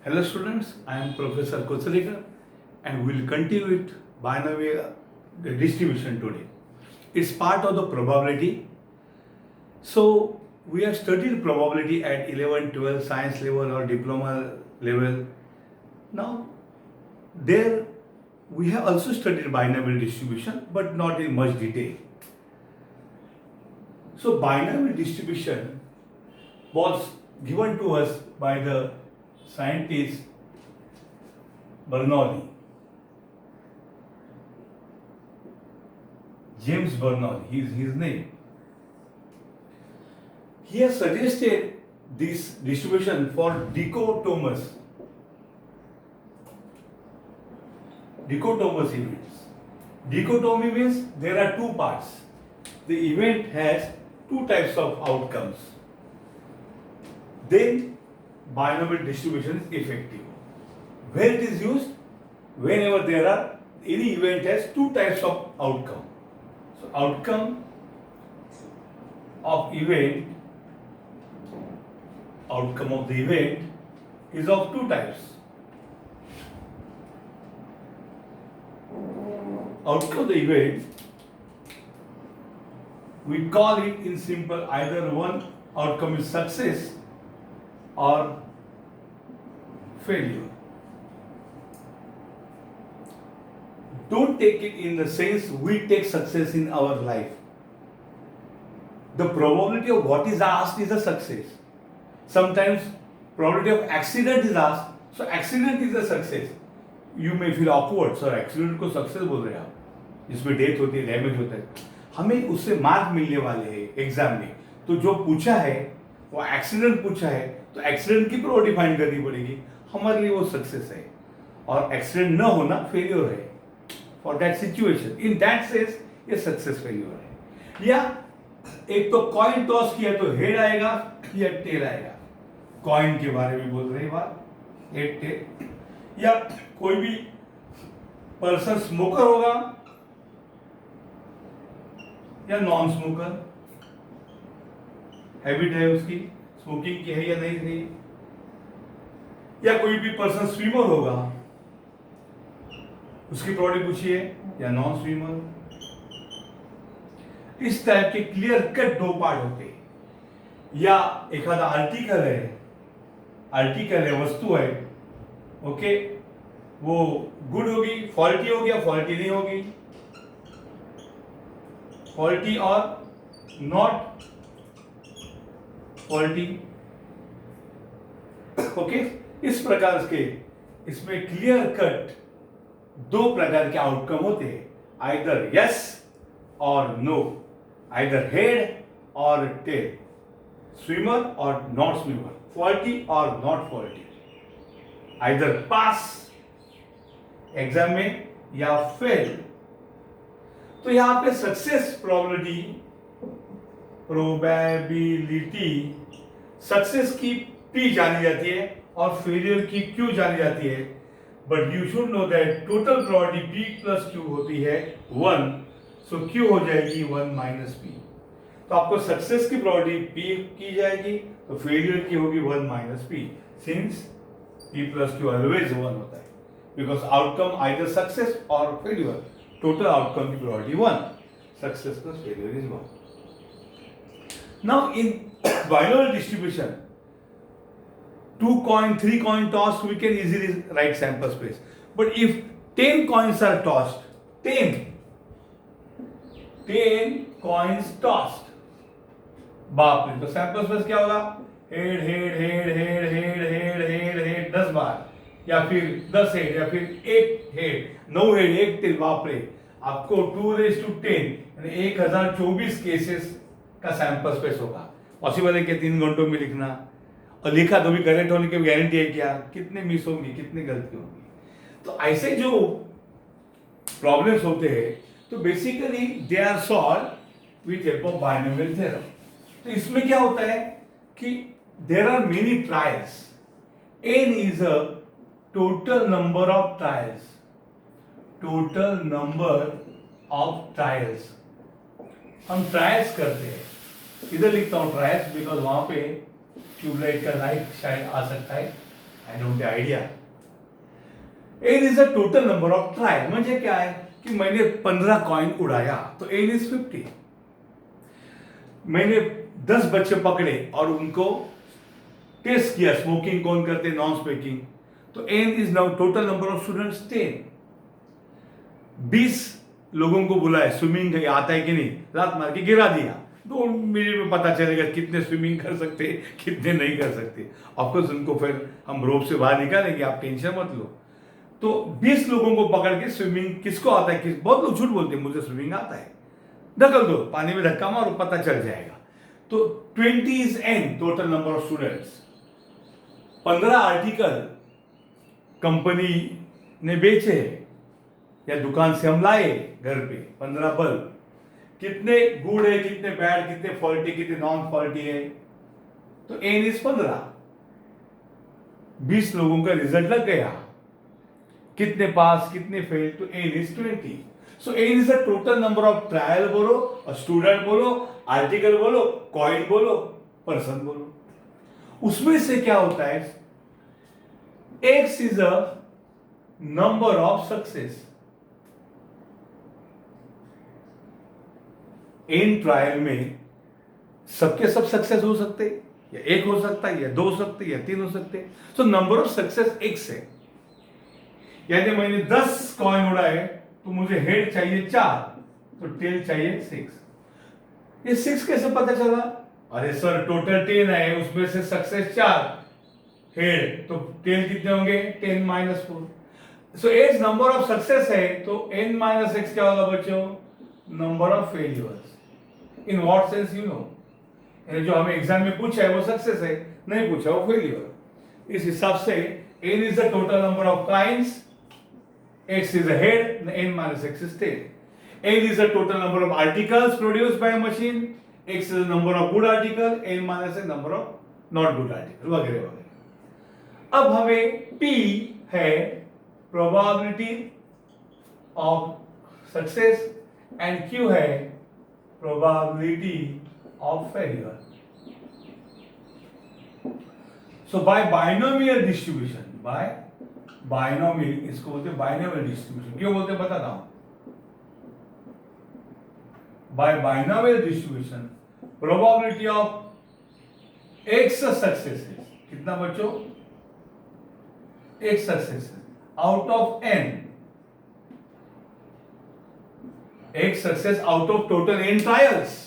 Hello students, I am Professor Kocharikar and we will continue with binomial distribution today. It's part of the probability. So we have studied probability at 11, 12 science level or diploma level. Now there we have also studied binomial distribution but not in much detail. So binomial distribution was given to us by the scientist Bernoulli, James Bernoulli, is his name. He has suggested this distribution for dichotomous events. Dichotomy means there are two parts. The event has two types of outcomes. Then binomial distribution is effective. Where it is used? Whenever there are any event has two types of outcome. So outcome of the event is of two types. Outcome of the event, we call it in simple, either one outcome is success or failure. Don't take it in the sense we take success in our life. The probability of what is asked is a success. Sometimes probability of accident is asked, so accident is a success. You may feel awkward, sir, accident को success बोल रहे हैं आप, जिसमें death होती है, damage होता है, हमें उससे मार्क मिलने वाले हैं एग्जाम में. तो जो पूछा है वो एक्सीडेंट पूछा है, तो एक्सीडेंट की प्रोबेबिलिटी फाइंड करनी पड़ेगी. हमारे लिए वो सक्सेस है और एक्सीडेंट न होना फेलियर है. For that situation, in that sense ये सक्सेस फेलियर है. या एक तो कॉइन टॉस किया तो हेड आएगा या टेल आएगा. कॉइन के बारे में बोल रहे बात, हेड टेल. या कोई भी पर्सन स्मोकर होगा या नॉन स्मोकर, हैबिट है उसकी, स्मोकिंग की है या नहीं है. या कोई भी पर्सन स्विमर होगा, उसकी प्रोबेबिलिटी पूछिए, या नॉन स्विमर. इस टाइप के क्लियर कट दो पार्ट होते हैं. या एखादा आर्टिकल है, वस्तु है, ओके, वो गुड होगी, फॉल्टी होगी या फॉल्टी नहीं होगी, फॉल्टी और नॉट फॉल्टी. ओके, इस प्रकार के इसमें क्लियर कट दो प्रकार के आउटकम होते हैं, आइदर यस और नो, आइदर हेड और टेल, स्विमर और नॉट स्विमर, फॉल्टी और not faulty, either pass exam में या फेल. तो यहां पे सक्सेस प्रोबेबिलिटी सक्सेस की P जानी जाती है और फेलियर की Q जानी जाती है. But you should know that total probability P plus Q होती है 1, सो Q हो जाएगी 1 माइनस P. तो आपको सक्सेस की प्रोबेबिलिटी P की जाएगी, तो फेलियर की होगी 1 minus P, since P plus Q always 1 होता है, बिकॉज आउटकम आइदर सक्सेस और फेलियर. टोटल आउटकम की probability 1, success plus failure is 1. Now in binomial distribution, 2 coin, 3 coin toss, we can easily write sample space. But if 10 coins are tossed, 10 coins tossed, बाप रे, तो sample space क्या होगा? Head head head head head head head head 10 बार, या फिर 10 head, या फिर 1 head, 9 head, 1 tell. बाप रे, आपको 2⁻10 यानी 1024 केसेस का सैंपल स्पेस होगा. पॉसिबल है कि 3 घंटों में लिखना, और लिखा तो भी करेक्ट होने की गारंटी है क्या? कितने मिस होंगी, कितनी गलती होंगी. तो ऐसे जो प्रॉब्लम्स होते हैं, तो basically they are solve with help of binomial theorem. तो इसमें क्या होता है कि there are many trials. n is a total number of trials. Total number of trials, हम ट्रायल्स करते हैं. इधर लिखता हूं ट्रायल्स, बिकॉज वहां पे ट्यूबलाइट का लाइट शायद आ सकता है. I don't idea. N is the total number of trial. म्हणजे काय की मैंने 15 कॉइन उड़ाया तो एन इज 50. मैंने 10 बच्चे पकड़े और उनको टेस्ट किया स्मोकिंग कौन करते नॉन स्मोकिंग, तो N is now total number of students 10. 20 लोगों को बुलाए स्विमिंग आता है कि नहीं, रात मार के गिरा दिया, 2 मिनट में पता चलेगा कितने स्विमिंग कर सकते कितने नहीं कर सकते. ऑफकोर्स उनको फिर हम रोप से बाहर निकालेंगे, आप टेंशन मत लो. तो 20 लोगों को पकड़ के स्विमिंग किसको आता है, बहुत लोग झूठ बोलते हैं मुझे स्विमिंग आता है, ढकल दो पानी में, धक्का मारो पता चल जाएगा. तो 20 is an total number of students. 15 article company ने बेचे या दुकान से हम लाए घर पे, 15 बल्ब. कितने गुड है, कितने बैड, कितने फॉल्टी, कितने नॉन फॉल्टी है, तो एन इज 15. 20 लोगों का रिजल्ट लग गया, कितने पास कितने फेल, तो N is 20. So N is the total number of trial बोलो, स्टूडेंट बोलो, आर्टिकल बोलो, कॉइन बोलो, पर्सन बोलो. उसमें से क्या होता है, X is a number of success. N trial में सबके सब सक्सेस हो सकते, या एक हो सकता है, या 2 हो सकते, या 3 हो सकते. So number of success x है. यानी मैंने 10 कॉइन उड़ाए तो मुझे हेड चाहिए 4, तो टेल चाहिए 6. ये 6 कैसे पता चला, अरे सर टोटल 10 है, उसमें से सक्सेस 4, हेड तो टेल कितने होंगे, 10 minus 4. So as number of success है तो n माइनस एक्स क्या होगा बच्चों, number of failures. In what sense you know, जो हमें एग्जाम में पूछा है वो सक्सेस है, नहीं पूछा वो फेलियर. इस हिसाब से n is the total number of coins, x is a head, n minus x is tail. n is the total number of articles produced by a machine, x is the number of good article, n minus a number of not good article, वगैरह वगैरह. अब हमें p है probability of success and q है probability of failure. So by binomial distribution, by binomial, इसको बोलते हैं binomial distribution. क्यों बोलते हैं बताता हूं. By binomial distribution probability of X successes, कितना बच्चों, X successes out of N, X success out of total N trials,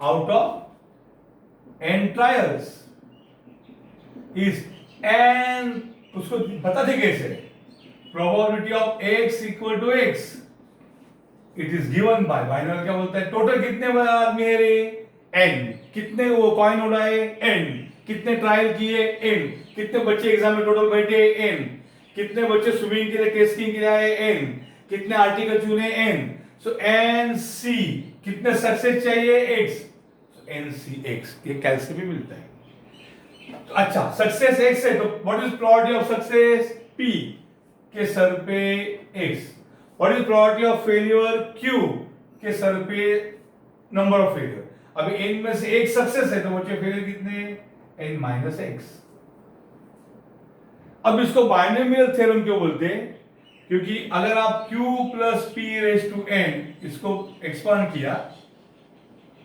out of N trials is N. उसको बताते कैसे, probability of x equal to x, it is given by binomial. क्या बोलता है, total कितने आदमी है रे, n, कितने वो कॉइन उड़ाए n, कितने ट्रायल किए n, कितने बच्चे एग्जाम में टोटल बैठे n, कितने बच्चे स्विमिंग के लिए टेस्टिंग के लिए आए n, कितने आर्टिकल चुने n. सो एन सी, कितने सक्सेस चाहिए x, एन सी एक्स, ये कैलसी भी मिलता है. अच्छा सक्सेस x है तो what is probability of success p के सर पे x, what is probability of failure q के सर पे नंबर ऑफ फेलियर. अभी n में से एक सक्सेस है तो बच्चे फेलियर कितने, n माइनस x. अब इसको बाइनोमियल थ्योरम क्यों बोलते हैं, क्योंकि अगर आप q plus p raise to n इसको एक्सपांड किया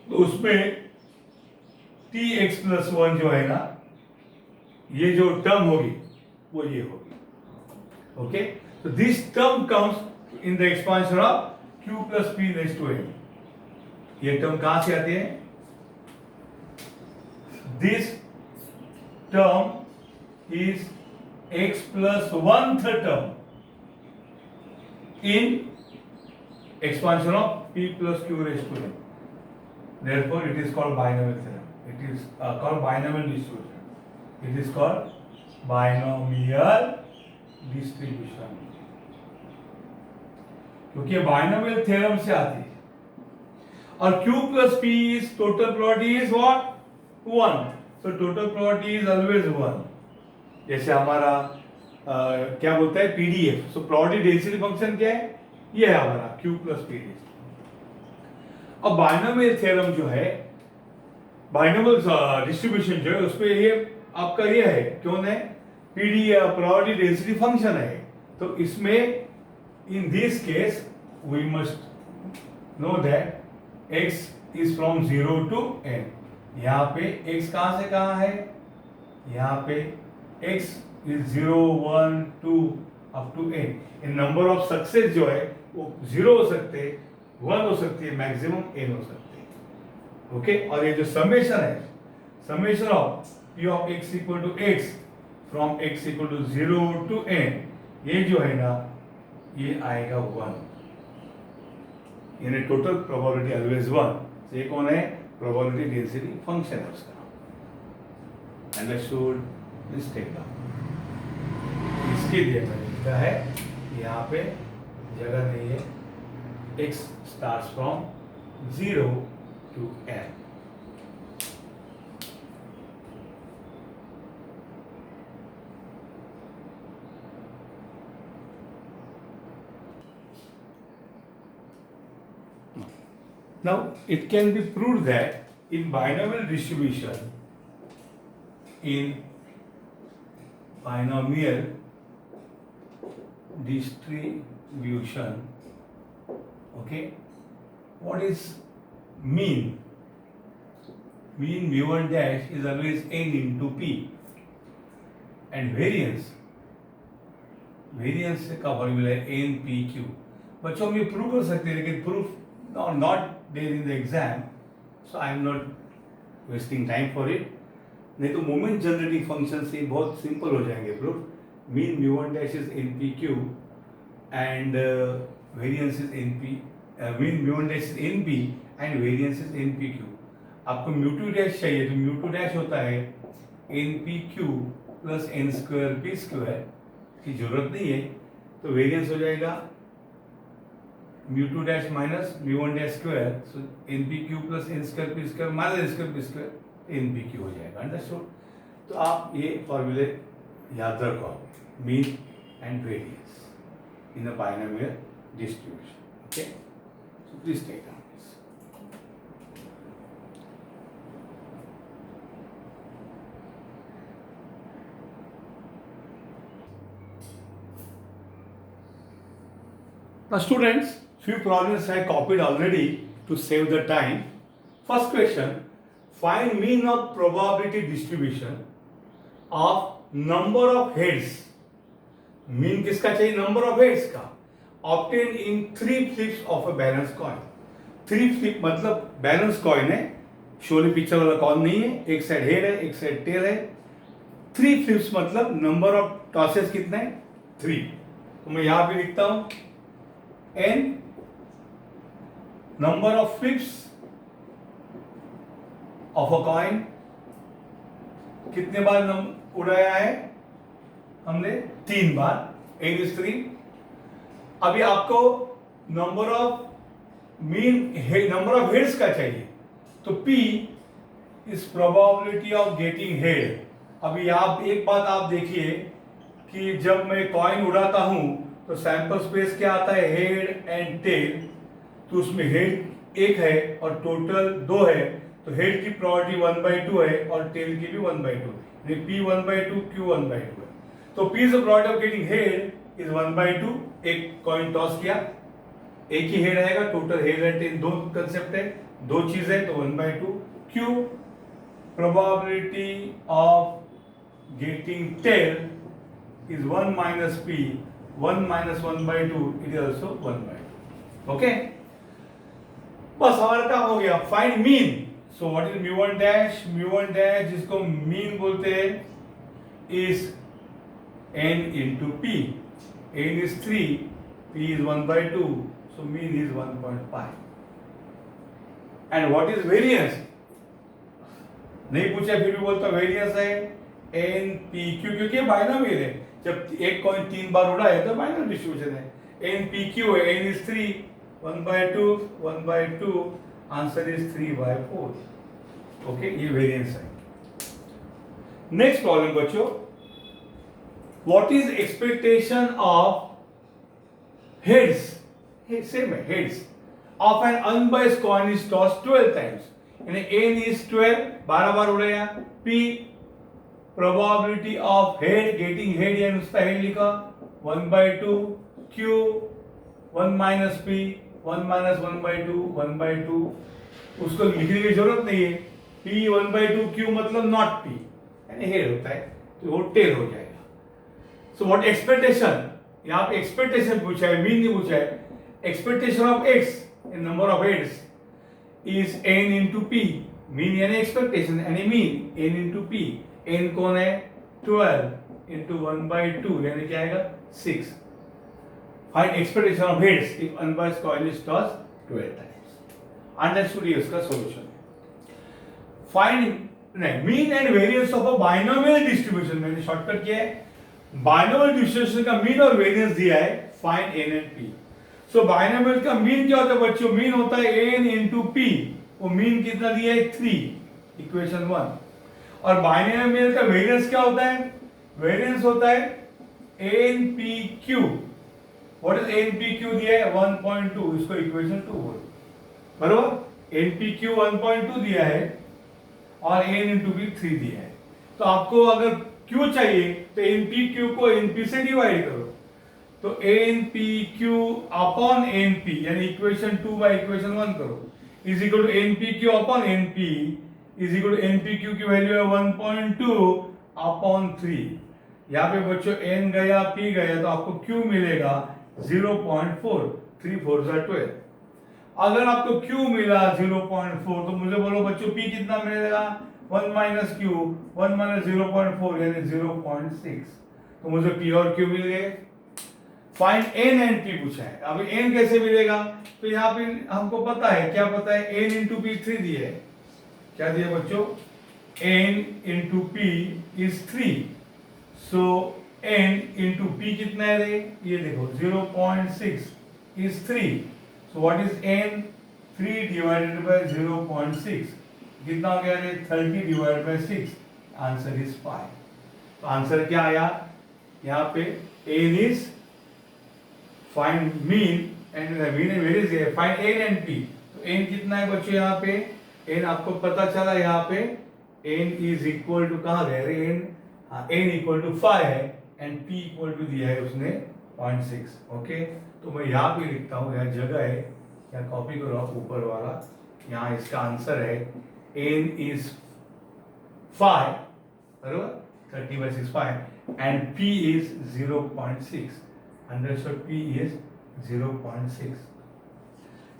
तो उसमें tx प्लस 1 जो है ना, ये जो टर्म होगी वो ये होगी. ओके, तो this term comes in the expansion of q plus p raise to n. ये टर्म कहां से आते हैं, this term is x plus 1/3 term in expansion of p plus q raised to n. Therefore, it is called binomial theorem. It is called binomial distribution. It is called binomial distribution. क्योंकि binomial theorem से आती है. और q plus p is total probability is what? 1. So total probability is always 1. जैसे हमारा क्या बोलता है PDF. So probability density function क्या है, ये है हमारा q plus p. अब बाइनोमियल थ्योरम जो है, बाइनोमियल डिस्ट्रीब्यूशन जो है उसमें ये आपका ये है, क्यों है पीडी प्रोबेबिलिटी डेंसिटी फंक्शन है, तो इसमें in this case we must know that x is from 0 to n। यहाँ पे x कहाँ से कहाँ है, यहाँ पे x is 0 1 2 up to n। Number of success जो है वो 0 हो सकते हैं, 1 हो सकती है, मैक्सिमम n हो सकते हैं। ओके, और ये जो समेशन है, summation of p of x equal to x from x equal to 0 to n, ये जो है ना ये आएगा 1, यानी टोटल प्रोबेबिलिटी ऑलवेज 1। ये कौन है, प्रोबेबिलिटी डेंसिटी फंक्शन है उसका। Understood, please take down. इसके लिए मैंने लिखा है, यहाँ पे जगह नहीं है, x starts from 0 to n। Now it can be proved that in binomial distribution, okay, what is mean? Mean mu1 dash is always n into p, and variance का फॉर्मूला है n p q। बच्चों हम ये prove कर सकते हैं, लेकिन proof not there in the exam, so I am not wasting time for it। नहीं तो मोमेंट जनरेटिंग फंक्शन से बहुत सिंपल हो जाएंगे proof. Mean mu1 dash is npq and variance is np, mean mu1 dash is np and variance is npq। आपको mu2 dash चाहिए तो mu2 dash होता है npq plus n square p square, की जरूरत नहीं है, तो वेरिएंस हो जाएगा mu2 dash minus mu1 dash square, so npq plus n square p square minus n square p square npq हो जाएगा। अंडरस्टूड? तो आप ये फॉर्मूले याद रखो, mean and variance in a binomial distribution. Okay, so please take down this. Now students, few problems I copied already to save the time. First question, find mean of probability distribution of number of heads। mean किसका चाहिए, number of heads का, obtained in 3 flips of a balanced coin। 3 flip मतलब balance coin है, शोली picture वाला coin नहीं है, एक side head है एक साइड टेल है। 3 फ्लिप्स मतलब नंबर ऑफ टॉसेस कितने हैं, 3। तो मैं यहां पे लिखता हूं n number of flips of a coin। कितने बार उड़ाया है हमने, 3 बार, n is 3। अभी आपको number of number of heads का चाहिए, तो p is probability of getting head. अभी आप एक बात आप देखिए कि जब मैं कॉइन उड़ाता हूं तो सैंपल स्पेस क्या आता है, हेड एंड टेल। तो उसमें हेड 1 है और टोटल 2 है, तो हेड की प्रोबेबिलिटी 1/2 है और टेल की भी 1/2, यानी p 1/2 q 1/2 है। तो p is the probability of getting head is 1/2। एक कॉइन टॉस किया, एक ही हेड आएगा, टोटल हेड एंड टेल दो कंसेप्ट है, दो चीज है, तो 1/2। q probability of getting tail is 1 minus p, 1 minus 1/2, it is also 1/2। okay, बस हमारा काम हो गया। Find mean. So what is mu1 dash? mu1 dash जिसको मीन बोलते हैं is n into p। n is 3, p is 1/2, so mean is 1.5। and what is variance? नहीं पूछा फिर भी बोलता वेरियंस है n p q, क्योंकि बाइनोमियल है। जब एक कॉइन 3 बार उड़ा है तो बाइनोमियल डिस्ट्रीब्यूशन है। n p q है, n is 3, 1/2, 1/2, answer is 3/4। Okay, ये वेरिएंस है। नेक्स्ट प्रॉब्लम बच्चों, what is expectation of heads, same है, heads of an unbiased coin is tossed 12 times, यानी n is 12, 12 बार उड़ेगा, p probability of head getting head, यानी उसका हेड लिखा 1/2 Q 1 माइनस P 1 माइनस 1/2 1/2, उसको लिखने की जरूरत नहीं है। P 1/2 Q मतलब नॉट P, यानी हेड होता है, तो वो टेल हो जाएगा। सो व्हाट एक्सपेक्टेशन, यहाँ पे एक्सपेक्टेशन पूछा है, मीन नहीं पूछा है। Expectation of x in number of heads is n into P, mean यानी एक्सपेक्टेशन यानी mean n into P. n कौन है 12 इंटू 1/2 यानी क्या आएगा 6। Find expectation of heads if unbiased coil is toss 12 times. Understood, ये उसका सॉल्यूशन है। Find mean and variance of a binomial distribution, मैंने शॉर्टकट किया है। बाइनोमियल डिस्ट्रीब्यूशन का मीन और वेरिएंस दिया है, find n and p। So binomial का मीन क्या होता है बच्चों, मीन होता है n इंटू p, वो मीन कितना दिया है 3, इक्वेशन 1। और बाइनोमियल का वेरिएंस क्या होता है, वेरिएंस होता है npq। व्हाट इज npq दिया है 1.2, इसको इक्वेशन 2 बोलो, बरोबर। npq 1.2 दिया है और n इंटू p 3 दिया है। तो आपको अगर q चाहिए तो npq को np से डिवाइड करो, तो npq अपॉन np यानी इक्वेशन 2 बाय इक्वेशन 1 करो, is equal to npq upon np is equal to npq की वैल्यू है 1.2 अपॉन 3। यहाँ पे बच्चों n गया p गया तो आपको q मिलेगा 0.4, 3 4 12। अगर आपको q मिला 0.4 तो मुझे बोलो बच्चों p कितना मिलेगा, 1 माइनस q 1 माइनस 0.4 यानी 0.6, तो मुझे p और q मिल गए। फाइंड n एंड p पूछा है। अब n कैसे मिलेगा, तो यहाँ पे हमको पता है, क्या पता है, n इंटू p 3 दिए है। क्या दिया बच्चों, n into p is 3, so n into p कितना है रे, ये देखो 0.6 is 3, so what is n, 3 divided by 0.6 कितना हो गया रे, 30 डिवाइडेड बाय 6, आंसर इज 5। तो आंसर क्या आया, यहाँ पे n is find mean and mean and variance है, फाइंड n एंड p। तो n कितना है बच्चों, यहाँ पे n आपको पता चला, यहाँ पे n इज इक्वल टू कहाँ गया रे, n n इक्वल टू 5 है एंड p इक्वल टू दिया है उसने 0.6। ओके, तो मैं यहाँ पे लिखता हूँ, यहाँ जगह है, यहाँ कॉपी करो आप ऊपर वाला, यहाँ इसका आंसर है n इज 5, बरोबर, 30/6 5 and p is 0.6, understood, p is 0.6।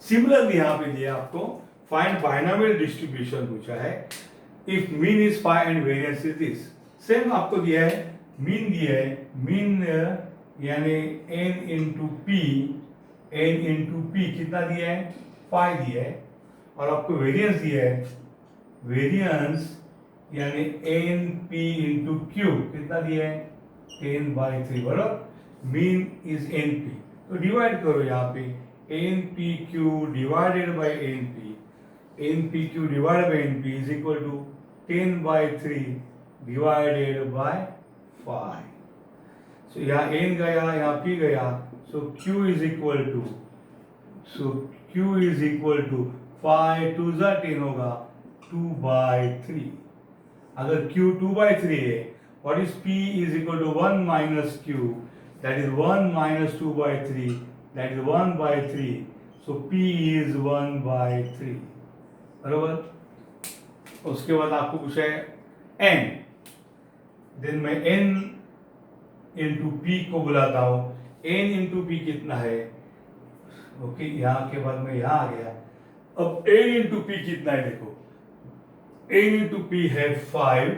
Similarly यहाँ पे दिया आपको फाइंड बाइनोमियल डिस्ट्रीब्यूशन पूछा है, if mean is 5 and variance is this. Same आपको दिया है, मीन दिया है, मीन यानी n into p, n into p कितना दिया है 5 दिया है, और आपको वेरिएंस दिया है, वेरिएंस यानी np इंटू q कितना दिया है 10/3, बराबर। मीन इज np, तो डिवाइड करो यहाँ पे, npq divided by np, npq divided by np is equal to 10/3 divided by 5। So यहाँ n गया, यहाँ p गया, so q is equal to, so q is equal to 5 2 10 होगा 2/3। अगर q 2/3 है, what is p is equal to 1 minus q, that is 1 minus 2/3, that is 1/3, so p is 1/3, बराबर। उसके बाद आपको पूछा है n, देन मैं n इंटू p को बुलाता हूँ, n इंटू p कितना है, ओके, यहाँ के बाद मैं यहाँ आ गया। अब n इंटू p कितना है, देखो n इंटू p है 5,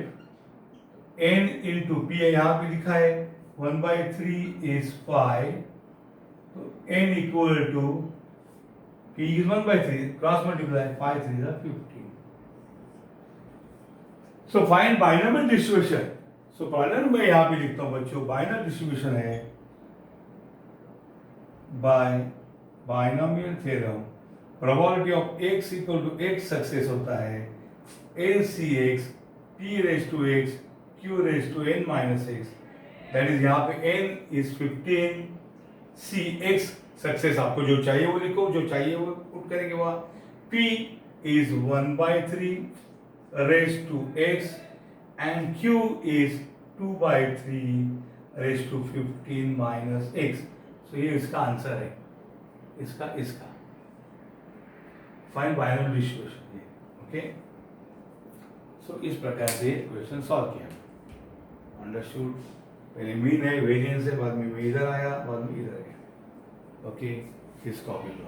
n इंटू p यहाँ पे लिखा है 1/3 इज 5, तो n equal to p is 1/3, cross multiply 5 3 is 15। So find binomial distribution. So binomial मैं यहाँ पे लिखता हूँ बच्चों, बाइनोमियल डिस्ट्रीब्यूशन है by binomial theorem, probability of x equal to x success होता है NCx p raise to x q raise to n minus x, that is यहाँ पे n इज 15, cx सक्सेस आपको जो चाहिए वो लिखो, जो चाहिए वो पुट करेंगे वहाँ, p is 1/3 raise to x, and q is 2 by 3 raised to 15 minus x. So ये इसका आंसर है, इसका फाइंड बाइनोमियल डिस्ट्रीब्यूशन. ओके, सो इस प्रकार से क्वेश्चन सॉल्व किया. अंडरस्टूड. पहले मीन है, वेरिएंस है, बाद में इधर आया, बाद में इधर गया. ओके, इस copy low.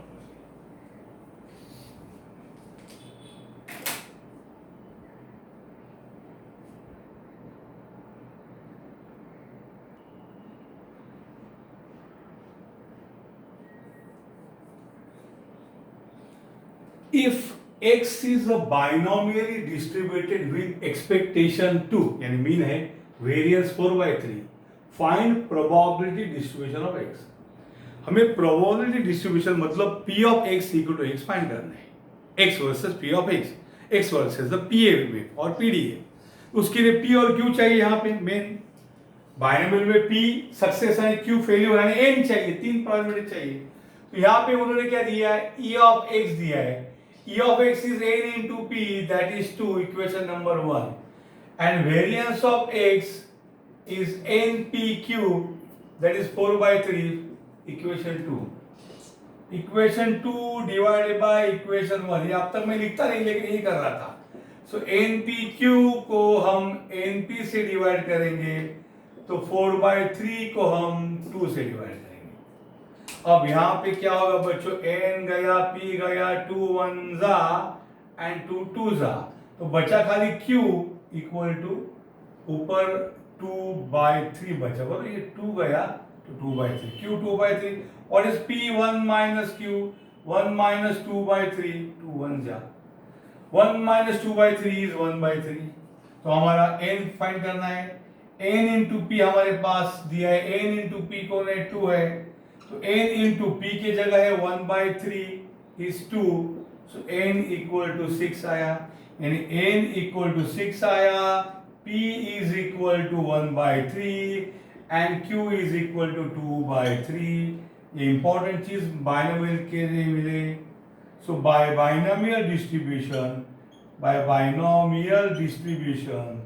If x is a binomially distributed with expectation 2, यानी मीन है, variance 4 by 3, find probability distribution of x. हमें प्रोबेबिलिटी डिस्ट्रीब्यूशन मतलब p of x equal to x find करना है. x versus p of x versus the PA wave और PDA. उसके लिए p और q चाहिए. यहाँ पे मेन बाइनोमियल में p सक्सेस है, q फेलियर है, n चाहिए, 3 प्रोबेबिलिटी चाहिए. तो यहाँ पे उन्होंने क्या दिया है, e ऑफ x दिया है. E of x is n into p, that is 2, equation number 1. And variance of x is npq, that is 4 by 3, equation 2. Equation 2 divided by equation 1. ये अब तक मैं लिखता नहीं, लेकिन यही कर रहा था. So npq को हम np से डिवाइड करेंगे, तो 4 by 3 को हम 2 से डिवाइड करेंगे. अब यहाँ पे क्या होगा बच्चों, n गया, p गया, 2 1 जा एंड 2 2 जा, तो बचा खाली q इक्वल टू ऊपर 2 by 3 बचा. बोलो ये 2 गया तो 2 by 3, q 2 by 3. What is p 1 minus q, 1 minus 2 by 3, 2 1 जा, 1 minus 2 by 3 is 1 by 3. तो हमारा n फाइंड करना है. n into p हमारे पास दिया है, n into p कौन है, 2 है. तो n into p की जगह है 1 by 3 is 2, so n equal to 6 आया. यानी n equal to 6 आया, p is equal to 1 by 3 and q is equal to 2 by 3. ये इंपॉर्टेंट चीज बाइनोमियल के लिए मिले. So by binomial distribution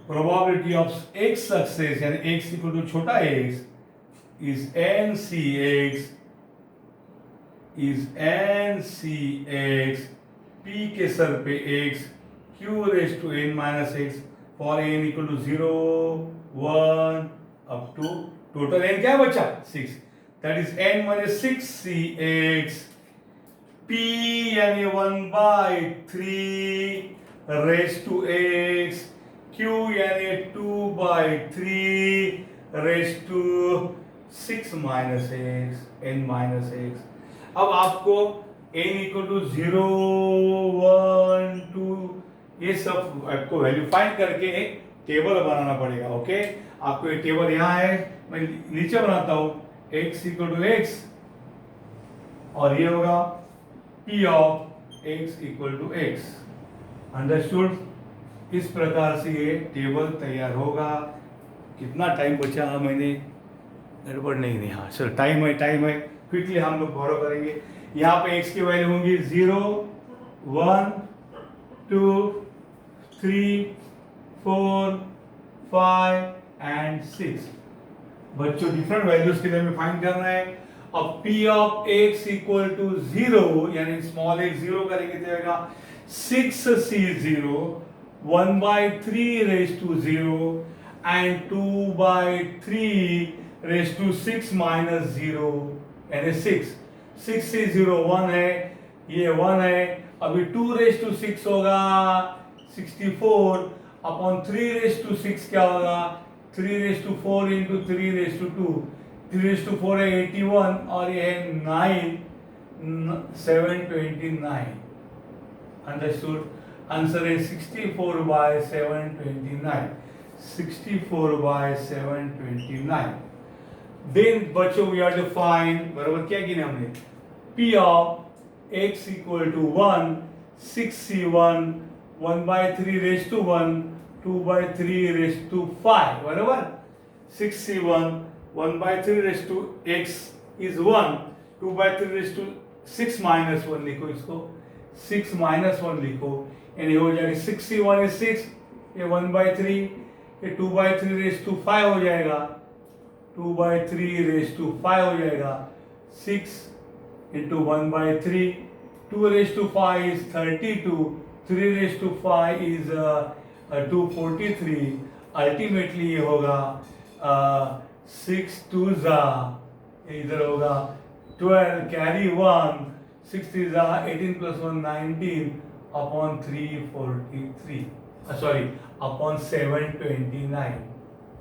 probability of x success यानी x equal to छोटा x is ncx p के sir पे x q raised to n minus x for n equal to 0 1 up to total n क्या है बच्चा, 6. that is n minus 6cx p यानी 1 by 3 raised to x, q यानी 2 by 3 raised to 6 minus x, n minus x. अब आपको n equal to 0 1 2 ये सब आपको वैल्यू फाइंड करके एक टेबल बनाना पड़ेगा. ओके, आपको ये टेबल यहाँ है, मैं नीचे बनाता हूँ. x equal to x और ये होगा p of x equal to x. Understood. इस प्रकार से ये टेबल तैयार होगा. कितना टाइम बचा, मैंने गड़बड़ नहीं. हाँ चलो, टाइम है, क्विकली हम लोग फॉलो करेंगे. यहाँ पे x की वैल्यू होंगी 0 1 2 3 4 5 एंड 6. बच्चों डिफरेंट वैल्यूज के लिए हमें फाइंड करना है. अब p of x equal to 0 यानी स्मॉल x 0 करेंगे तो आएगा 6c0 1 by 3 raised to 0 and 2 by 3 raised to 6 minus 0 यानी 6. 6 से 0 1 है, ये 1 है. अभी 2 raised to 6 होगा 64 अपॉन 3 raised to 6 क्या होगा, 3 raised to 4 into 3 raised to 2, 3 raised to 4 है 81 और ये है 9 729. अंडरस्टूड. आंसर है 64 by 729. 64 by 729. देन बच्चों वी आर टू फाइंड, बराबर क्या किया हमने, p of x equal to 1 6c1 1 by 3 raised to 1 2 by 3 raised to 5. बराबर 6c1 1 by 3 raised to x is 1 2 by 3 raised to 6 minus 1 लिखो, इसको 6 minus 1 लिखो. यानी हो जाएगा 61 is 6, ये 1/3, ये 2/3 रेज टू 5 हो जाएगा, 2/3 रेज टू 5 हो जाएगा, 6 into 1/3, 2 raised to 5 is 32, 3 raised to 5 is 243, ultimately ये होगा 6 2 ज़ा, इधर होगा 12 कैरी 1, 6 3 ज़ा 18 plus 1 19 upon 343, sorry upon 729,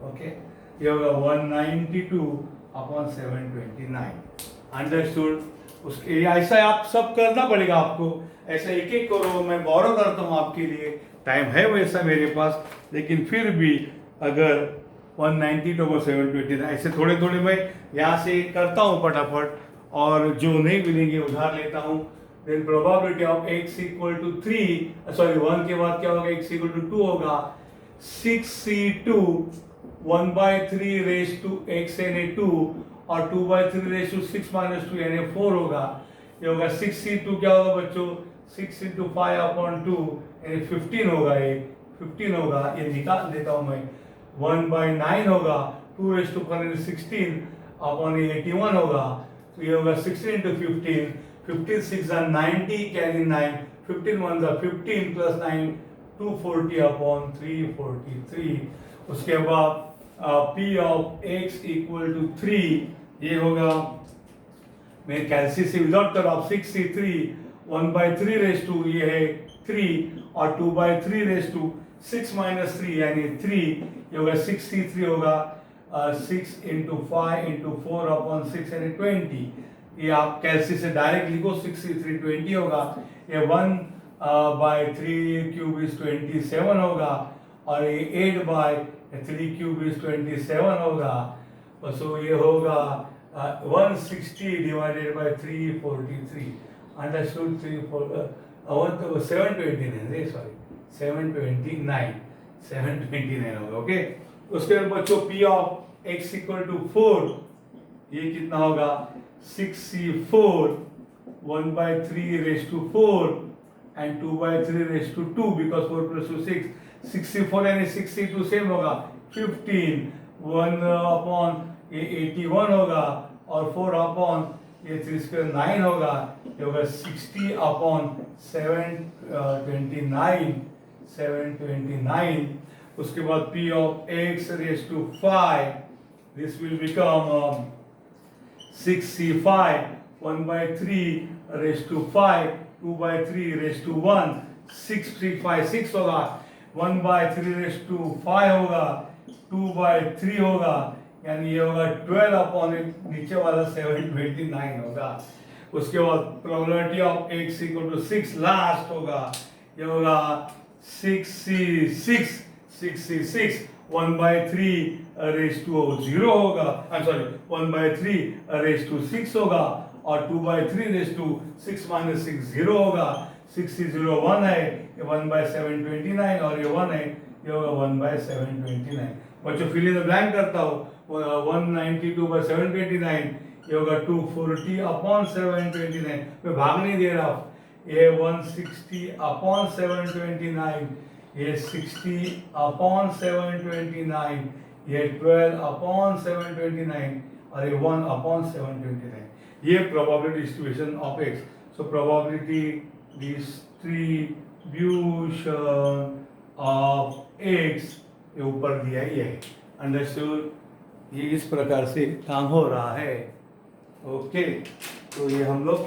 okay, ये होगा 192 upon 729, अंडरस्टूड। उसके ऐसा आप सब करना पड़ेगा आपको, ऐसा एक एक करो, मैं बोरो करता हूँ आपके लिए, टाइम है वैसा मेरे पास, लेकिन फिर भी अगर 192/729 ऐसे थोड़े थोड़े मैं यहाँ से करता हूँ फटाफट, और जो नहीं मिलेंगे उधार लेता हूँ। Then probability of x equal to 3, sorry 1 के बाद क्या होगा, x इक्वल टू 2 होगा, 6c2 1/3 रेज टू x यानी 2, और 2/3 रेज टू 6 - 2 यानी 4 होगा। ये होगा 6c2 क्या होगा बच्चों, 6 × 5/2 यानी 15 होगा, ये 15 होगा, ये निकाल देता हूँ मैं, 1/9 होगा, 2 रेज टू 16 अपॉन 81 होगा, तो ये होगा 16 × 15, 15 6 are 90 कैरी 9, 15 1 are 15 plus 9 240 अपॉन 343। उसके बाद P of x equal to 3, ये होगा मैं कैलसी विदाउट कर आप 6c3 1/3 रेज टू ये है 3, और 2/3 रेज टू 6 - 3 यानी 3, ये होगा 6c3 होगा 6 × 5 × 4 अपॉन 6 यानी 20, ये आप कैलसी से डायरेक्ट लिखो, 6c3 20 होगा, ये 1/3 क्यूब इज 27 होगा, और ये 8/3 क्यूब इज 27 होगा, सो ये होगा 160 डिवाइडेड बाय 343, अंडरस्टूड। 729 होगा, ओके। उसके बाद बच्चों P of x equal to 4, ये कितना होगा, 6c4 1/3 raise to 4 and 2/3 raise to 2 because 4 + 2 6, 64 यानी 62 सेम होगा, 15 1 अपॉन ये 81 होगा, और 4 अपॉन ये 3² 9 होगा, ये होगा 60 अपॉन 729। उसके बाद P of x raise to 5, this will become 6c5 1/3 raise to 5, 2/3 raise to 1, 6 3 5 6 होगा, 1/3 रेज टू 5 होगा, 2/3 होगा, यानी ये होगा 12 अपॉन नीचे वाला 729 होगा। उसके बाद probability of x equal to 6 last होगा, ये होगा 6c6 1/3 रेज टू 0 होगा, I am sorry 1/3 raise to 6 होगा, और 2/3 रेज टू 6 - 6 0 होगा, 6 0 1 है, ये 1/729, और ये 1 है, ये होगा 1/729। बच्चों फिल इन द ब्लैंक करता हूँ, 192/729, ये होगा 240 अपॉन 729, मैं भाग नहीं दे रहा हूँ, ये 160 अपॉन 729, ये 60 अपॉन 729, ये 12 अपॉन 729, और ये 1 अपॉन 729, ये probability distribution of x। So probability distribution of x ये ऊपर दिया ही है, अंडरस्टूड। ये इस प्रकार से काम हो रहा है, ओके। तो ये हम लोग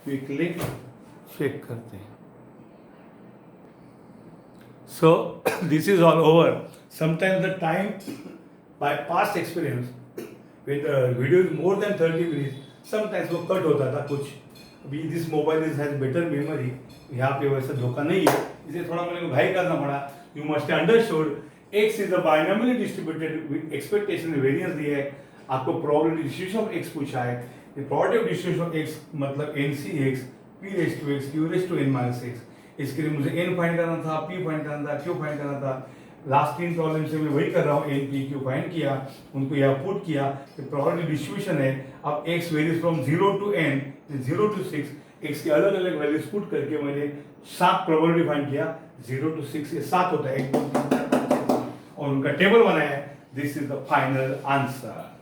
क्विकली चेक करते हैं। So this is all over. Sometimes the time, by past experience, when the video is more than 30 minutes, sometimes वो कट होता था कुछ। अभी this mobile has better memory, यहाँ पे वैसा धोखा नहीं है, इसे थोड़ा मेरे को घाई करना पड़ा। You must have understood x is a binomially distributed with expectation and variance दिया है, आपको probability distribution of x पूछा है। The probability distribution of x मतलब NCx, p raised to x, q raised to n minus x। इसके लिए मुझे n find करना था, p फाइंड करना था, q फाइंड करना था। लास्ट 3 प्रॉब्लम से मैं वही कर रहा हूँ, n p q फाइंड किया, उनको यहाँ पुट किया। तो प्रोबेबिलिटी डिस्ट्रीब्यूशन है, अब x varies from 0 to n, 0 to 6, x के अलग अलग वैल्यूज पुट करके मैंने 7 प्रोबेबिलिटी फाइंड किया, 0 to 6 ये 7 होता है, 1 2 3 4 5 6 और उनका टेबल बनाया है. This is the final answer.